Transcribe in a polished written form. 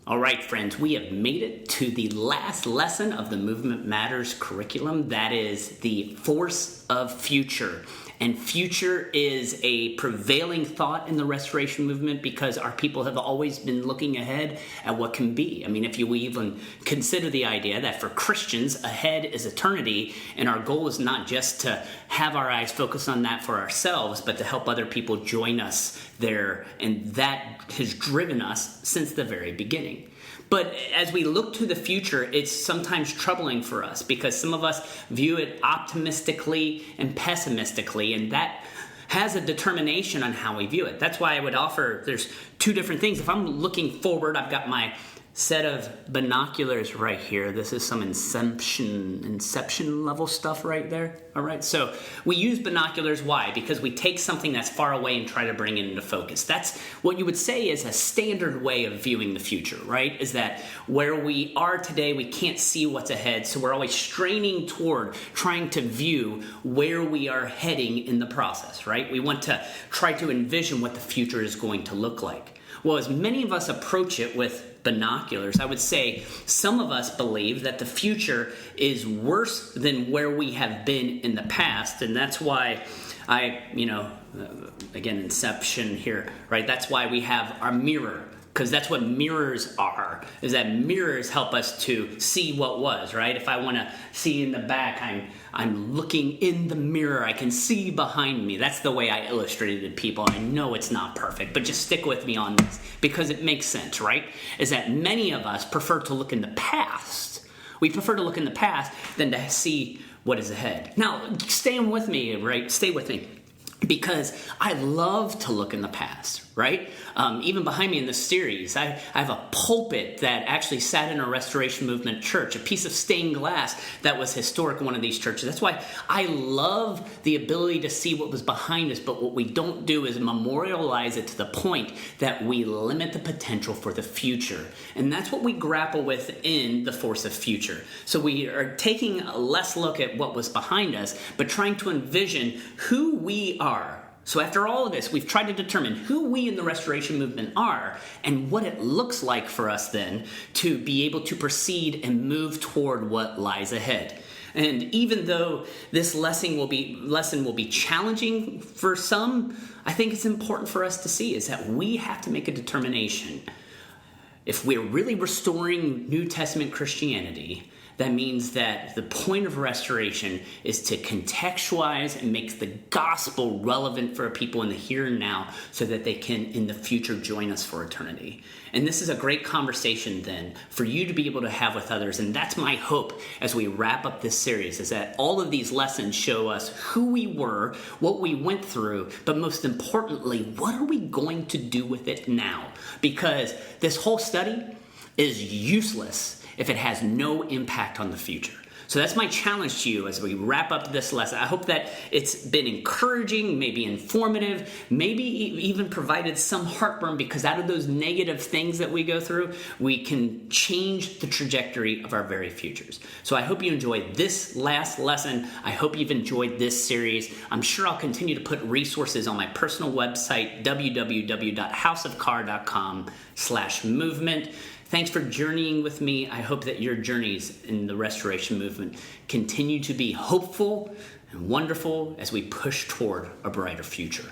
All right, friends, we have made it to the last lesson of the Movement Matters curriculum. That is the force of future. And future is a prevailing thought in the restoration movement because our people have always been looking ahead at what can be. I mean, if you even consider the idea that for Christians, ahead is eternity, and our goal is not just to have our eyes focused on that for ourselves, but to help other people join us there. And that has driven us since the very beginning. But as we look to the future, it's sometimes troubling for us because some of us view it optimistically and pessimistically, and that has a determination on how we view it. That's why I would offer, there's two different things. If I'm looking forward, I've got my set of binoculars right here. This is some inception level stuff right there. All right, so we use binoculars. Why? Because we take something that's far away and try to bring it into focus. That's what you would say is a standard way of viewing the future, right? Is that where we are today, we can't see what's ahead, so we're always straining toward trying to view where we are heading in the process, right? We want to try to envision what the future is going to look like. Well, as many of us approach it with binoculars, I would say some of us believe that the future is worse than where we have been in the past, and that's why again, inception here, right? That's why we have our mirror, because that's what mirrors are, is that mirrors help us to see what was, right? If I want to see in the back, I'm looking in the mirror. I can see behind me. That's the way I illustrated it, people. I know it's not perfect, but just stick with me on this because it makes sense, right? Is that many of us prefer to look in the past. We prefer to look in the past than to see what is ahead. Now, stay with me, right? Stay with me. Because I love to look in the past, right? Even behind me in this series, I have a pulpit that actually sat in a Restoration Movement church, a piece of stained glass that was historic in one of these churches. That's why I love the ability to see what was behind us, but what we don't do is memorialize it to the point that we limit the potential for the future. And that's what we grapple with in the force of future. So we are taking a less look at what was behind us, but trying to envision who we are. So after all of this, we've tried to determine who we in the Restoration Movement are and what it looks like for us then to be able to proceed and move toward what lies ahead. And even though this lesson will be challenging for some, I think it's important for us to see is that we have to make a determination. If we're really restoring New Testament Christianity, that means that the point of restoration is to contextualize and make the gospel relevant for people in the here and now so that they can in the future join us for eternity. And this is a great conversation then for you to be able to have with others. And that's my hope as we wrap up this series, is that all of these lessons show us who we were, what we went through, but most importantly, what are we going to do with it now? Because this whole study is useless if it has no impact on the future. So that's my challenge to you as we wrap up this lesson. I hope that it's been encouraging, maybe informative, maybe even provided some heartburn, because out of those negative things that we go through, we can change the trajectory of our very futures. So I hope you enjoyed this last lesson. I hope you've enjoyed this series. I'm sure I'll continue to put resources on my personal website, www.houseofcar.com/movement. Thanks for journeying with me. I hope that your journeys in the Restoration Movement continue to be hopeful and wonderful as we push toward a brighter future.